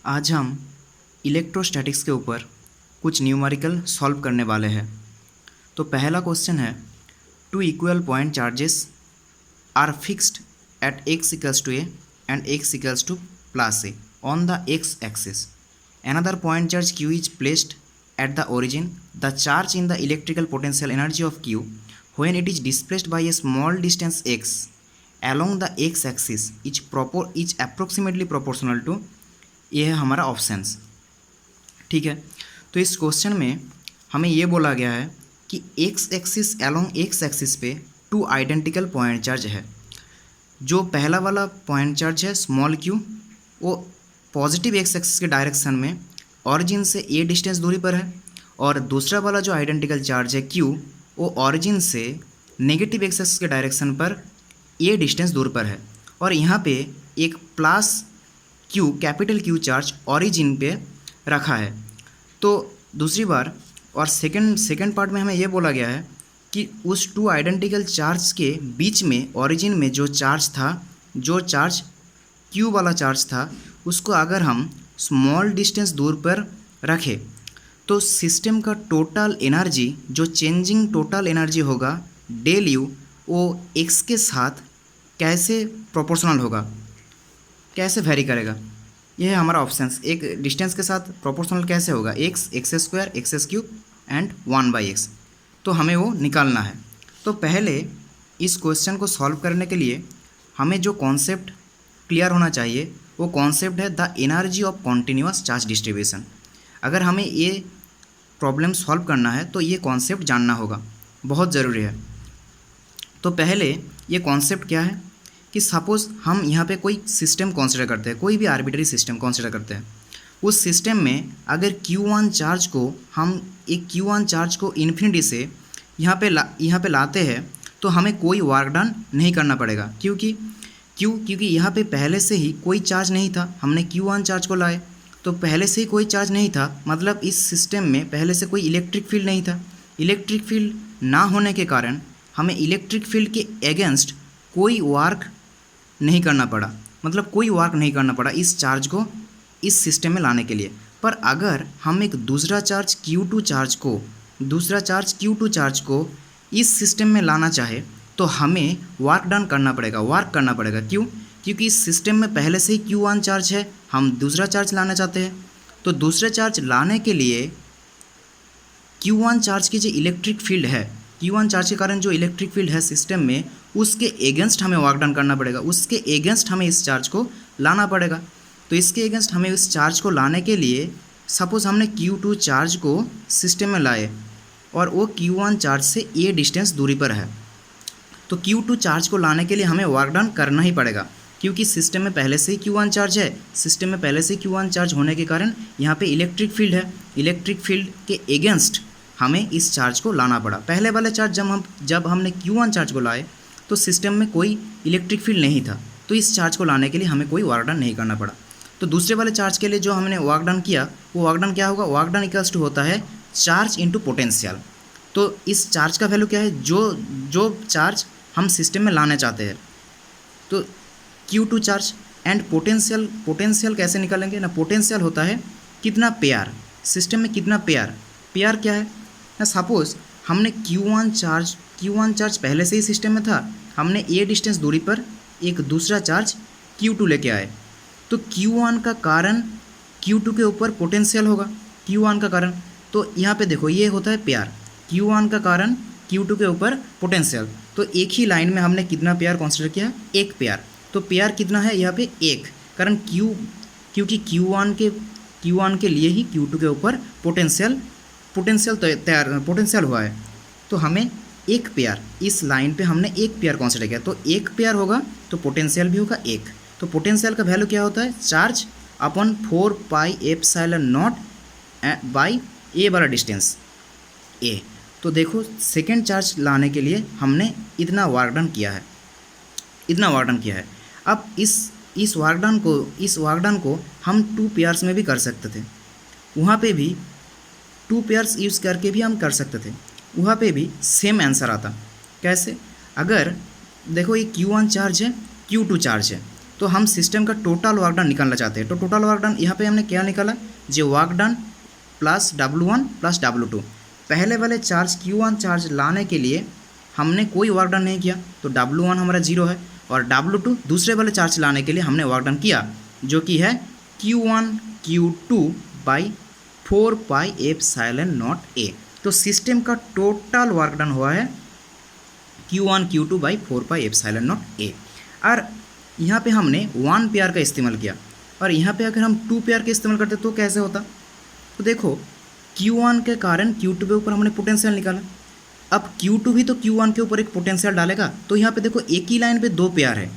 आज हम इलेक्ट्रोस्टैटिक्स के ऊपर कुछ न्यूमेरिकल सॉल्व करने वाले हैं। तो पहला क्वेश्चन है, two equal point charges are fixed at x equals to a and x equals to plus a on the x axis. Another point charge q is placed at the origin. The charge in the electrical potential energy of q when it is displaced by a small distance x along the x axis is approximately proportional to, ये है हमारा options. ठीक है, तो इस question में हमें ये बोला गया है कि x axis along x axis पे टू आइडेंटिकल पॉइंट चार्ज है। जो पहला वाला पॉइंट चार्ज है स्मॉल क्यू, वो पॉजिटिव एक्स एक्सिस के डायरेक्शन में ऑरिजिन से ए डिस्टेंस दूरी पर है, और दूसरा वाला जो आइडेंटिकल चार्ज है क्यू, वो ऑरिजिन से नेगेटिव एक्स एक्सिस के डायरेक्शन पर ए डिस्टेंस दूर पर है। और यहाँ पे एक plus Q, capital Q charge origin पे रखा है। तो दूसरी बार और सेकंड पार्ट में हमें ये बोला गया है कि उस टू आइडेंटिकल चार्ज के बीच में ऑरिजिन में जो चार्ज था, जो चार्ज क्यू वाला चार्ज था, उसको अगर हम स्मॉल डिस्टेंस दूर पर रखें तो सिस्टम का टोटल एनर्जी, जो चेंजिंग टोटल एनर्जी होगा डेल यू, वो एक्स के साथ कैसे प्रोपोर्शनल होगा, कैसे वेरी करेगा। यह है हमारा ऑप्शंस। एक डिस्टेंस के साथ प्रोपोर्शनल कैसे होगा, x, x square, x cube and 1/x। तो हमें वो निकालना है। तो पहले इस क्वेश्चन को सॉल्व करने के लिए हमें जो कॉन्सेप्ट क्लियर होना चाहिए वो कॉन्सेप्ट है the energy of continuous charge distribution. अगर हमें ये प्रॉब्लम सॉल्व करना है तो ये कॉन्सेप्ट जानना होगा, बहुत ज़रूरी है। तो पहले ये कॉन्सेप्ट क्या है कि सपोज़ हम यहाँ पे कोई सिस्टम कंसिडर करते हैं, कोई भी आर्बिट्ररी सिस्टम कंसिडर करते हैं। उस सिस्टम में अगर Q1 चार्ज को हम एक Q1 चार्ज को इन्फिनिटी से यहाँ पे लाते हैं तो हमें कोई वर्क डन नहीं करना पड़ेगा। क्योंकि यहाँ पे पहले से ही कोई चार्ज नहीं था। हमने Q1 चार्ज को लाए तो पहले से ही कोई चार्ज नहीं था, मतलब इस सिस्टम में पहले से कोई इलेक्ट्रिक फील्ड नहीं था। इलेक्ट्रिक फील्ड ना होने के कारण हमें इलेक्ट्रिक फील्ड के अगेंस्ट कोई वर्क नहीं करना पड़ा, मतलब कोई वर्क नहीं करना पड़ा इस चार्ज को इस सिस्टम में लाने के लिए। पर अगर हम एक दूसरा चार्ज Q2 चार्ज को इस सिस्टम में लाना चाहे तो हमें वर्क करना पड़ेगा। क्यों? क्योंकि इस सिस्टम में पहले से ही Q1 चार्ज है, हम दूसरा चार्ज लाना चाहते हैं। तो दूसरा चार्ज लाने के लिए Q1 चार्ज की जो इलेक्ट्रिक फील्ड है, Q1 चार्ज के कारण जो इलेक्ट्रिक फील्ड है सिस्टम में, उसके एगेंस्ट हमें वर्क डन करना पड़ेगा, उसके एगेंस्ट हमें इस चार्ज को लाना पड़ेगा। तो इसके एगेंस्ट हमें इस चार्ज को लाने के लिए सपोज़ हमने Q2 चार्ज को सिस्टम में लाए और वो Q1 चार्ज से ए डिस्टेंस दूरी पर है, तो Q2 चार्ज को लाने के लिए हमें वर्क डन करना ही पड़ेगा। क्योंकि सिस्टम में पहले से ही Q1 चार्ज है, सिस्टम में पहले से Q1 चार्ज होने के कारण यहाँ पे इलेक्ट्रिक फील्ड है, इलेक्ट्रिक फील्ड के एगेंस्ट हमें इस चार्ज को लाना पड़ा। पहले वाले चार्ज जब हमने Q1 चार्ज को लाए तो सिस्टम में कोई इलेक्ट्रिक फील्ड नहीं था, तो इस चार्ज को लाने के लिए हमें कोई वर्क डन नहीं करना पड़ा। तो दूसरे वाले चार्ज के लिए जो हमने वर्क डन किया, वो वर्क डन क्या होगा, वर्क डन इक्वल्स टू होता है चार्ज इंटू पोटेंशियल। तो इस चार्ज का वैल्यू क्या है, जो चार्ज हम सिस्टम में लाना चाहते हैं। तो Q2 चार्ज एंड पोटेंशियल कैसे निकालेंगे ना, पोटेंशियल होता है कितना पेयर, सिस्टम में कितना पेयर क्या है ना। सपोज़ हमने Q1 चार्ज पहले से ही सिस्टम में था, हमने ए डिस्टेंस दूरी पर एक दूसरा चार्ज Q2 लेके आए, तो Q1 का कारण Q2 के ऊपर पोटेंशियल होगा, Q1 का कारण। तो यहाँ पे देखो ये होता है पेयर, Q1 का कारण Q2 के ऊपर पोटेंशियल। तो एक ही लाइन में हमने कितना पेयर कंसीडर किया, एक पेयर। तो पेयर कितना है यहाँ पे, एक, कारण क्योंकि Q1 के लिए ही Q2 के ऊपर पोटेंशियल हुआ है। तो हमें एक पेयर, इस लाइन पे हमने एक पेयर कंसीडर किया, तो एक पेयर होगा तो पोटेंशियल भी होगा एक। तो पोटेंशियल का वैल्यू क्या होता है, चार्ज अपॉन 4πε0 बाई ए वाला डिस्टेंस ए। तो देखो सेकेंड चार्ज लाने के लिए हमने इतना वर्क डन किया है। अब इस वर्क डन को हम टू पेयर्स में भी कर सकते थे, वहाँ पे भी टू पेयर्स यूज़ करके भी हम कर सकते थे, वहाँ पे भी सेम आंसर आता। कैसे? अगर देखो ये Q1 चार्ज है, Q2 चार्ज है, तो हम सिस्टम का टोटल वर्क डन निकालना चाहते हैं। तो टोटल वर्क डन यहाँ पे हमने क्या निकाला, जो work done plus W1 plus W2। पहले वाले चार्ज Q1 चार्ज लाने के लिए हमने कोई वर्क डन नहीं किया, तो W1 हमारा 0 है, और W2 दूसरे वाले चार्ज लाने के लिए हमने वर्क डन किया, जो कि है Q1 Q2 by 4 pi epsilon not a. तो सिस्टम का टोटल वर्क डन हुआ है Q1 Q2 by 4 pi epsilon not a. और यहाँ पे हमने 1 पेयर का इस्तेमाल किया, और यहाँ पे अगर हम 2 पेयर का इस्तेमाल करते तो कैसे होता। तो देखो Q1 के कारण Q2 के ऊपर हमने पोटेंशियल निकाला, अब Q2 भी तो Q1 के ऊपर एक पोटेंशियल डालेगा। तो यहाँ पे देखो एक ही लाइन पे 2 पेयर है।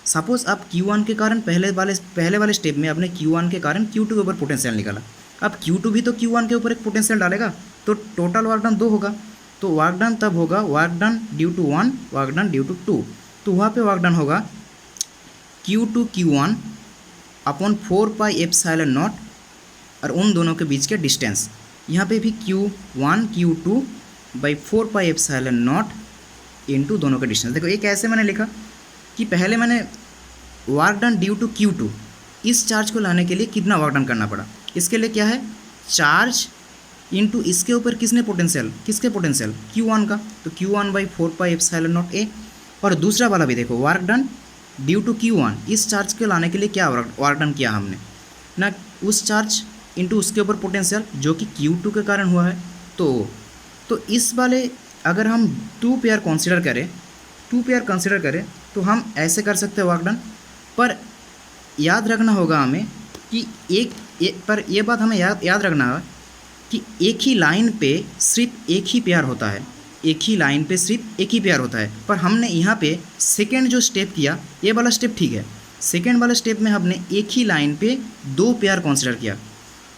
सपोज अब Q1 के कारण पहले वाले स्टेप में अपने Q1 के कारण Q2 के ऊपर पोटेंशियल निकाला, अब Q2 भी तो Q1 के ऊपर एक पोटेंशियल डालेगा, तो टोटल वर्क डन 2 होगा। तो वर्क डन तब होगा work done due to 1, work done due to 2। तो वहाँ पे वर्क डन होगा Q2 Q1 upon 4 pi epsilon not, और उन दोनों के बीच के डिस्टेंस यहाँ पे भी Q1 Q2 by 4 pi epsilon not into दोनों का डिस्टेंस। देखो ये कैसे मैंने लिखा कि पहले मैंने work done due to Q2, इस चार्ज को लाने के लिए कितना वर्क डन करना पड़ा, इसके लिए क्या है चार्ज इंटू इसके ऊपर किसने पोटेंशियल, किसके पोटेंशियल Q1 का, तो Q1 by 4 pi epsilon not a. और दूसरा वाला भी देखो work done due to Q1, इस चार्ज के लाने के लिए क्या वर्क डन किया हमने ना, उस चार्ज इंटू उसके ऊपर पोटेंशियल जो कि Q2 के कारण हुआ है। तो इस वाले अगर हम 2 पेयर कंसिडर करें तो हम ऐसे कर सकते हैं वर्क डन। पर याद रखना होगा हमें कि पर ये बात हमें याद रखना है कि एक ही लाइन पे सिर्फ एक ही पेयर होता है, एक ही लाइन पे सिर्फ एक ही पेयर होता है। पर हमने यहाँ पे सेकेंड जो स्टेप किया, ये वाला स्टेप ठीक है, सेकेंड वाले स्टेप में हमने एक ही लाइन पे 2 पेयर कंसिडर किया।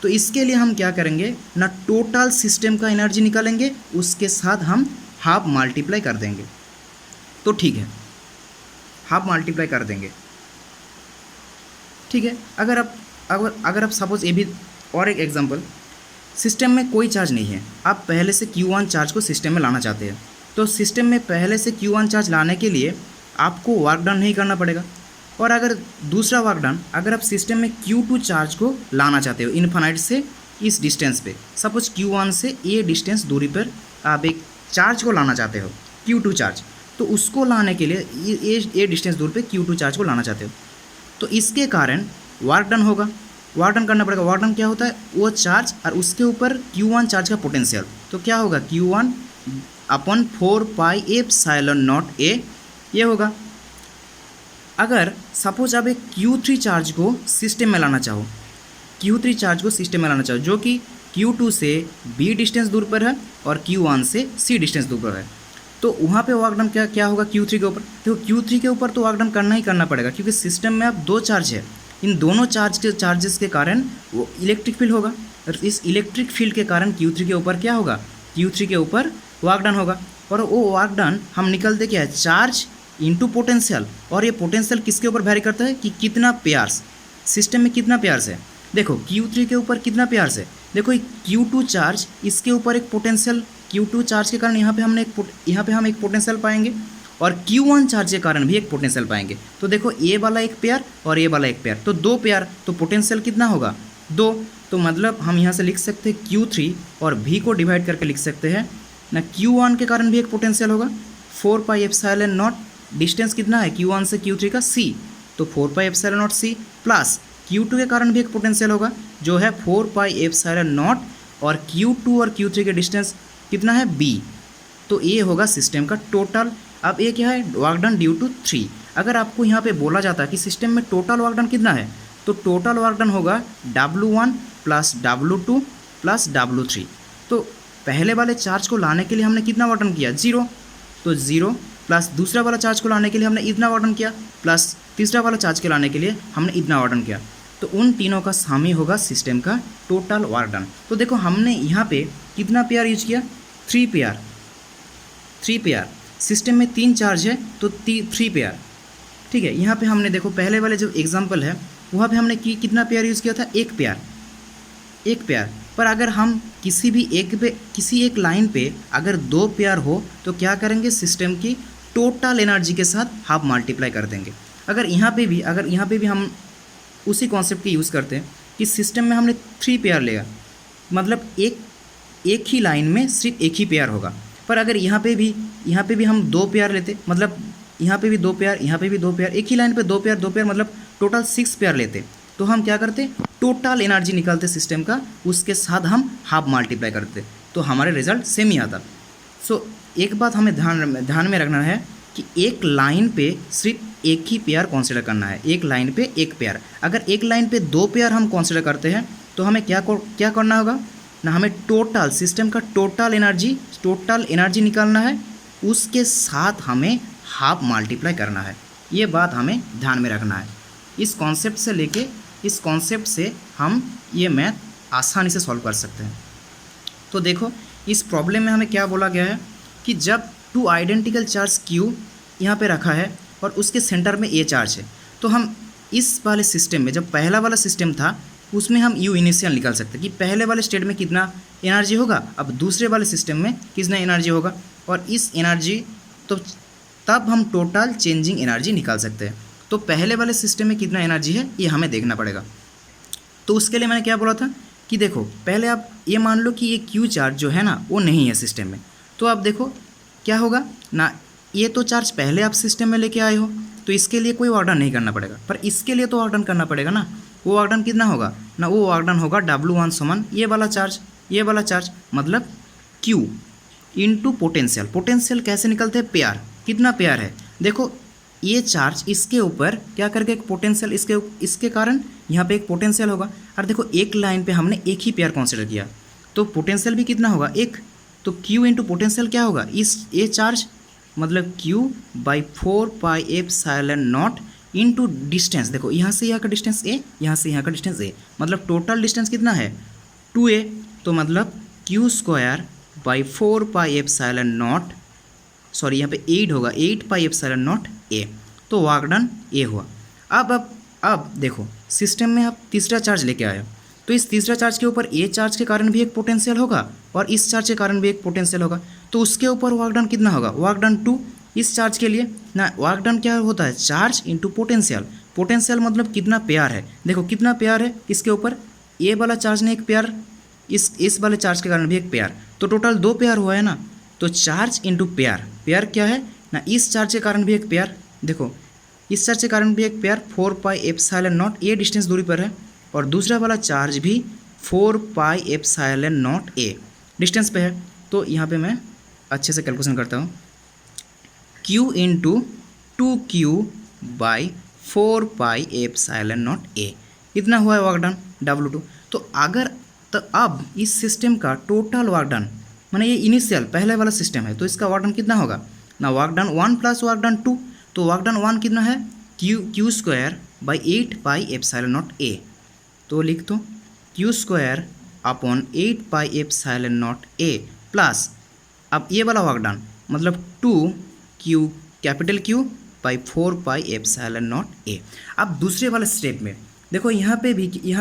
तो इसके लिए हम क्या करेंगे ना, टोटल सिस्टम का एनर्जी निकालेंगे, उसके साथ हम हाफ मल्टीप्लाई कर देंगे। तो ठीक है, हाफ मल्टीप्लाई कर देंगे, ठीक है। अगर आप सपोज ये भी और एक एग्जांपल, सिस्टम में कोई चार्ज नहीं है, आप पहले से Q1 चार्ज को सिस्टम में लाना चाहते हैं, तो सिस्टम में पहले से Q1 चार्ज लाने के लिए आपको वर्क डन नहीं करना पड़ेगा। और अगर दूसरा वर्क डन, अगर आप सिस्टम में Q2 चार्ज को लाना चाहते हो इन्फिनाइट से इस डिस्टेंस पे, सपोज Q1 से ये डिस्टेंस दूरी पर आप एक चार्ज को लाना चाहते हो Q2 चार्ज, तो उसको लाने के लिए ये डिस्टेंस दूर पे Q2 चार्ज को लाना चाहते हो, तो इसके कारण वर्क डन होगा, वर्क डन करना पड़ेगा। वर्क डन क्या होता है, वो चार्ज और उसके ऊपर Q1 चार्ज का पोटेंशियल, तो क्या होगा Q1 upon 4 pi epsilon not a, ये होगा। अगर सपोज आप एक Q3 चार्ज को सिस्टम में लाना चाहो, Q3 चार्ज को सिस्टम में लाना चाहो जो कि Q2 से B डिस्टेंस दूर पर है और Q1 से C डिस्टेंस दूर पर है, तो वहाँ पे वर्क डन क्या होगा Q3 के ऊपर। तो Q3 के ऊपर तो वर्क डन करना ही करना पड़ेगा, क्योंकि सिस्टम में अब 2 चार्ज है, इन दोनों चार्जेस के कारण वो इलेक्ट्रिक फील्ड होगा, और इस इलेक्ट्रिक फील्ड के कारण Q3 के ऊपर क्या होगा, Q3 के ऊपर वर्क डन होगा। और वो वर्क डन हम निकलते क्या है, चार्ज इंटू पोटेंशियल। और ये पोटेंशियल किसके ऊपर वैरी करता है कि कितना पेयर्स, सिस्टम में कितना पेयर्स है। देखो Q3 के ऊपर कितना पेयर्स है, देखो Q2 चार्ज, इसके ऊपर एक पोटेंशियल, Q2 चार्ज के कारण यहाँ पे हम एक पोटेंशियल पाएंगे, और Q1 चार्ज के कारण भी एक पोटेंशियल पाएंगे। तो देखो ये वाला एक पेयर और ये वाला एक पेयर, तो 2 पेयर, तो पोटेंशियल कितना होगा 2। तो मतलब हम यहाँ से लिख सकते हैं Q3 और V को डिवाइड करके लिख सकते हैं ना, Q1 के कारण भी एक पोटेंशियल होगा 4 पाई एप्सिलॉन नॉट, डिस्टेंस कितना है Q1 से Q3 का C, तो 4 pi epsilon not C, plus Q2 के कारण भी एक पोटेंशियल होगा जो है 4 पाई एप्सिलॉन नॉट, और Q2 और Q3 के डिस्टेंस कितना है B। तो ये होगा सिस्टम का टोटल। अब ये क्या है, वर्क डन ड्यू टू 3। अगर आपको यहाँ पे बोला जाता है कि सिस्टम में टोटल वर्क डन कितना है, तो टोटल वर्क डन होगा W1 plus W2 plus W3। तो पहले वाले चार्ज को लाने के लिए हमने कितना वर्क डन किया 0, तो 0 प्लस दूसरा वाला चार्ज को लाने के लिए हमने इतना वर्क डन किया, प्लस तीसरा वाला चार्ज के लाने के लिए हमने इतना वर्क डन किया। तो उन तीनों का शामिल होगा सिस्टम का टोटल वर्क डन। तो देखो हमने यहाँ पे कितना पेयर यूज किया, 3 पेयर। सिस्टम में 3 चार्ज है तो 3 पेयर, ठीक है। यहाँ पे हमने देखो पहले वाले जो एग्जांपल है वहाँ पे हमने कितना पेयर यूज़ किया था, 1 पेयर। पर अगर हम किसी एक लाइन पे अगर 2 पेयर हो तो क्या करेंगे, सिस्टम की टोटल एनर्जी के साथ हाफ मल्टीप्लाई कर देंगे। अगर यहाँ पे भी हम उसी कॉन्सेप्ट की यूज़ करते हैं कि सिस्टम में हमने 3 पेयर लिया, मतलब एक ही लाइन में सिर्फ एक ही पेयर होगा। पर अगर यहाँ पे भी हम 2 पेयर लेते, मतलब यहाँ पे भी 2 पेयर, यहाँ पे भी 2 पेयर, एक ही लाइन पे 2 पेयर, मतलब टोटल 6 पेयर लेते, तो हम क्या करते, टोटल एनर्जी निकालते सिस्टम का, उसके साथ हम हाफ मल्टीप्लाई करते, तो हमारे रिजल्ट सेम ही आता। सो एक बात हमें ध्यान में रखना है कि एक लाइन पे सिर्फ एक ही पेयर कंसिडर करना है, एक लाइन पे एक पेयर। अगर एक लाइन पे 2 पेयर हम कंसिडर करते हैं तो हमें क्या करना होगा ना, हमें टोटल सिस्टम का टोटल एनर्जी निकालना है, उसके साथ हमें हाफ मल्टीप्लाई करना है। ये बात हमें ध्यान में रखना है। इस कॉन्सेप्ट से हम ये मैथ आसानी से सॉल्व कर सकते हैं। तो देखो इस प्रॉब्लम में हमें क्या बोला गया है कि जब 2 आइडेंटिकल चार्ज Q यहाँ पे रखा है और उसके सेंटर में A चार्ज है, तो हम इस वाले सिस्टम में, जब पहला वाला सिस्टम था उसमें हम U इनिशियल निकाल सकते हैं कि पहले वाले स्टेट में कितना एनर्जी होगा, अब दूसरे वाले सिस्टम में कितना एनर्जी होगा, और इस एनर्जी तो तब हम टोटल चेंजिंग एनर्जी निकाल सकते हैं। तो पहले वाले सिस्टम में कितना एनर्जी है ये हमें देखना पड़ेगा। तो उसके लिए मैंने क्या बोला था कि देखो पहले आप ये मान लो कि ये Q चार्ज जो है ना वो नहीं है सिस्टम में, तो आप देखो क्या होगा ना, ये तो चार्ज पहले आप सिस्टम में लेके आए हो, तो इसके लिए कोई वर्क डन नहीं करना पड़ेगा, पर इसके लिए तो वर्क डन करना पड़ेगा ना। वो वर्क डन कितना होगा ना, वो वर्क डन होगा W1 समान ये वाला चार्ज मतलब Q इंटू पोटेंशियल। पोटेंशियल कैसे निकलते हैं, पेयर, कितना पेयर है, देखो ये चार्ज इसके ऊपर क्या करके एक पोटेंशियल, इसके कारण यहाँ पे एक पोटेंशियल होगा। और देखो एक लाइन पे हमने एक ही पेयर कंसिडर किया, तो पोटेंशियल भी कितना होगा, एक, तो Q इंटू पोटेंशियल क्या होगा, इस ये चार्ज मतलब Q बाई 4πε0 इंटू डिस्टेंस। देखो यहाँ से यहाँ का डिस्टेंस A, यहाँ से यहाँ का डिस्टेंस A, मतलब टोटल डिस्टेंस कितना है 2A, तो मतलब Q² बाई 4πε0, सॉरी यहाँ पे 8 होगा, 8πε0 A, तो वर्क डन A हुआ। अब देखो सिस्टम में आप तीसरा चार्ज लेके आए हो, तो इस तीसरा चार्ज के ऊपर A चार्ज के कारण भी एक पोटेंशियल होगा और इस चार्ज के कारण भी एक पोटेंशियल होगा, तो उसके ऊपर वर्क डन कितना होगा, वर्क डन 2। इस चार्ज के लिए ना वर्क डन क्या होता है, चार्ज इंटू पोटेंशियल। पोटेंशियल मतलब कितना पेयर है, देखो कितना पेयर है इसके ऊपर, ए वाला चार्ज ने एक पेयर, इस वाले चार्ज के कारण भी एक पेयर, तो टोटल 2 पेयर हुआ है ना। तो चार्ज इंटू पेयर क्या है ना, इस चार्ज के कारण भी एक पेयर, देखो इस चार्ज के कारण भी एक पेयर 4πε0, ये डिस्टेंस दूरी पर है, और दूसरा वाला चार्ज भी 4πε0 A डिस्टेंस पे है। तो यहाँ पे मैं अच्छे से कैलकुलेशन करता हूँ, Q into 2Q by 4πε0 A, इतना हुआ है वर्क डन W2। तो अब इस सिस्टम का टोटल वर्क डन, माने ये इनिशियल पहले वाला सिस्टम है, तो इसका वर्क डन कितना होगा ना, work done 1 plus work done 2, तो वर्क डन 1 कितना है Q² बाई 8πε0 A, तो लिख दो Q² अपॉन 8πε0 A प्लस अब ये वाला वर्क डन मतलब 2Q capital Q by 4πε0 A। अब दूसरे वाले स्टेप में देखो यहाँ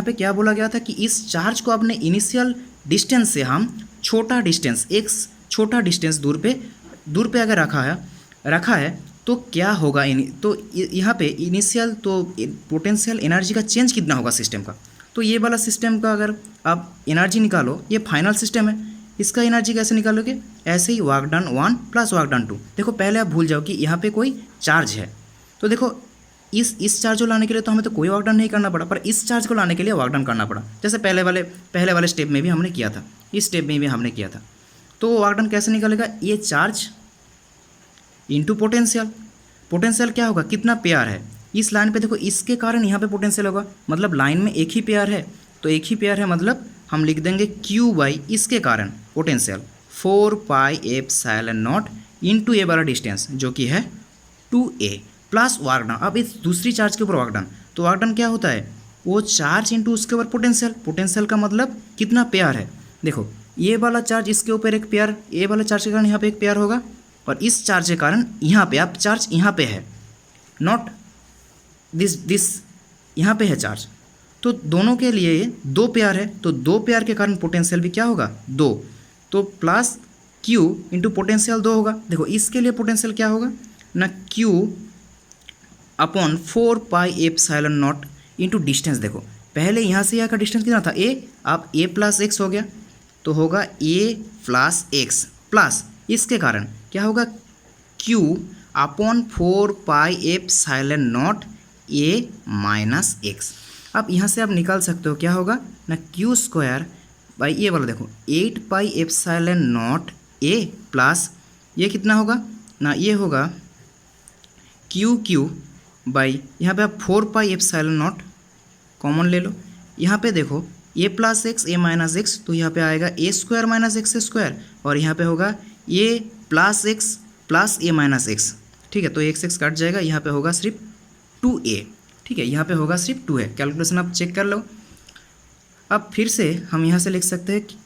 पे क्या बोला गया था कि इस चार्ज को अपने इनिशियल डिस्टेंस से हम छोटा डिस्टेंस दूर पे अगर रखा है तो क्या होगा, तो यहाँ पे इनिशियल तो पोटेंशियल एनर्जी का चेंज कितना होगा सिस्टम का। तो ये वाला सिस्टम का अगर आप एनर्जी निकालो, ये फाइनल सिस्टम है, इसका एनर्जी कैसे निकालोगे, ऐसे ही work done 1 plus work done 2। देखो पहले आप भूल जाओ कि यहाँ पे कोई चार्ज है, तो देखो इस चार्ज को लाने के लिए तो हमें तो कोई वर्क डन नहीं करना पड़ा, पर इस चार्ज को लाने के लिए वर्क डन करना पड़ा, जैसे पहले वाले स्टेप में भी हमने किया था, इस स्टेप में भी हमने किया था। तो वर्क डन कैसे निकलेगा, ये चार्ज इंटू पोटेंशियल क्या होगा, कितना पेयर है इस लाइन पे, देखो इसके कारण यहाँ पे पोटेंशियल होगा, मतलब लाइन में एक ही पेयर है, तो एक ही पेयर है मतलब हम लिख देंगे Q बाई इसके कारण पोटेंशियल 4πε0 इंटू ए वाला डिस्टेंस जो कि है 2A प्लस वर्क डन। अब इस दूसरी चार्ज के ऊपर वर्क डन, तो वर्क डन क्या होता है, वो चार्ज इंटू उसके ऊपर पोटेंशियल का मतलब कितना पेयर है, देखो ये वाला चार्ज इसके ऊपर एक पेयर, ए वाला चार्ज के कारण यहाँ पे एक पेयर होगा, और इस चार्ज के कारण यहाँ पे आप चार्ज यहाँ पे है, नॉट दिस यहाँ पे है चार्ज, तो दोनों के लिए 2 पेयर है, तो 2 पेयर के कारण पोटेंशियल भी क्या होगा 2, तो प्लस Q इंटू पोटेंशियल 2 होगा। देखो इसके लिए पोटेंशियल क्या होगा ना, Q upon 4 pi epsilon not into distance. देखो पहले यहाँ से यहाँ का डिस्टेंस कितना था a, अब a प्लस एक्स हो गया तो होगा a प्लस एक्स प्लस इसके कारण क्या होगा q upon 4 pi epsilon not a minus x. अब यहाँ से आप निकाल सकते हो क्या होगा ना q स्क्वायर बाई ये वाला देखो 8 pi epsilon not a plus ये कितना होगा ना ये होगा q बाई यहाँ पे आप 4 पाई एप्सिलॉन नॉट कॉमन ले लो। यहाँ पे देखो a plus x a minus x तो यहाँ पे आएगा a square minus x square और यहाँ पे होगा a plus x plus a minus x. ठीक है, तो एक्स एक्स कट जाएगा, यहाँ पे होगा सिर्फ 2a। ठीक है, यहाँ पे होगा सिर्फ 2a। कैलकुलेशन आप चेक कर लो। अब फिर से हम यहाँ से लिख सकते हैं कि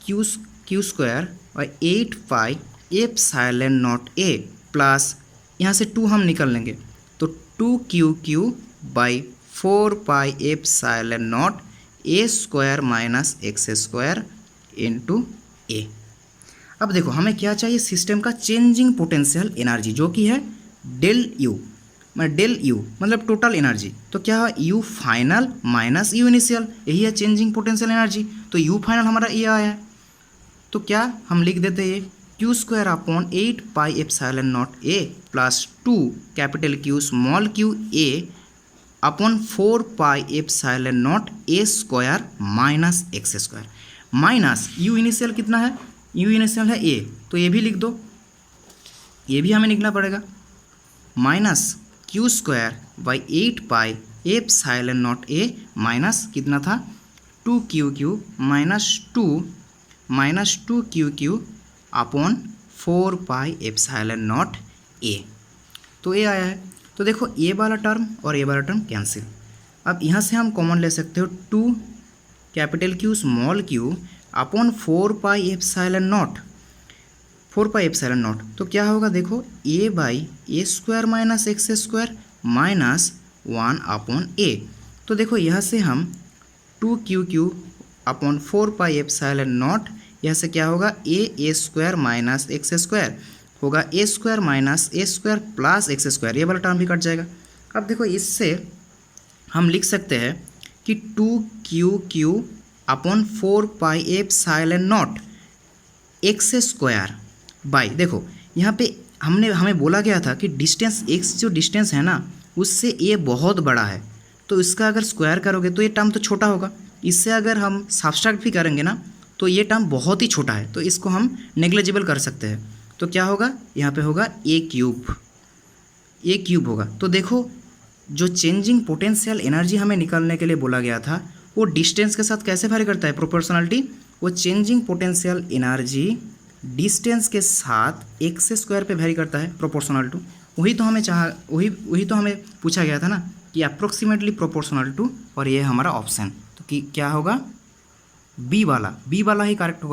क्यू स्क्वायर और 8 pi epsilon not a plus यहाँ से 2 हम निकल लेंगे तो 2q by 4 pi epsilon not a square minus x square into a। अब देखो हमें क्या चाहिए, सिस्टम का चेंजिंग पोटेंशियल एनर्जी जो कि है डेल यू मतलब टोटल एनर्जी। तो क्या है you final minus you initial, यही है चेंजिंग पोटेंशियल एनर्जी। तो यू फाइनल हमारा ये आया है तो क्या हम लिख देते हैं Q square upon 8 pi epsilon not a plus 2 capital Q small Q a upon 4 pi epsilon not a square minus x square minus you initial कितना है, यू इनिशियल है a तो ये भी लिख दो, ये भी हमें लिखना पड़ेगा minus Q square by 8 pi epsilon not a minus कितना था 2q minus 2q upon 4 pi epsilon not a। तो ये आया है। तो देखो ए वाला टर्म और ए वाला टर्म कैंसिल। अब यहाँ से हम कॉमन ले सकते हो 2 capital Q small Q upon 4 pi epsilon not तो क्या होगा देखो a by A square minus x square minus 1 upon a। तो देखो यहाँ से हम 2q upon 4 pi epsilon not यहाँ से क्या होगा ए स्क्वायर माइनस एक्स स्क्वायर होगा ए स्क्वायर माइनस ए स्क्वायर प्लस एक्स स्क्वायर, ये वाला टर्म भी कट जाएगा। अब देखो इससे हम लिख सकते हैं कि 2q upon 4 pi epsilon not x square by देखो यहाँ पे हमें बोला गया था कि डिस्टेंस एक्स जो डिस्टेंस है ना उससे ए बहुत बड़ा है तो इसका अगर स्क्वायर करोगे तो ये टर्म तो छोटा होगा, इससे अगर हम सब्ट्रैक्ट भी करेंगे ना तो ये टर्म बहुत ही छोटा है तो इसको हम नेग्लिजिबल कर सकते हैं। तो क्या होगा यहाँ पे होगा ए क्यूब होगा। तो देखो जो चेंजिंग पोटेंशियल एनर्जी हमें निकालने के लिए बोला गया था वो डिस्टेंस के साथ कैसे वेरी करता है प्रोपोर्शनलिटी, वो चेंजिंग पोटेंशियल एनर्जी डिस्टेंस के साथ एक्स स्क्वायर पे वेरी करता है प्रोपोर्शनल टू। वही तो हमें पूछा गया था ना कि अप्रोक्सीमेटली प्रोपोर्शनल टू, और ये हमारा ऑप्शन। तो क्या होगा बी वाला ही करेक्ट होगा।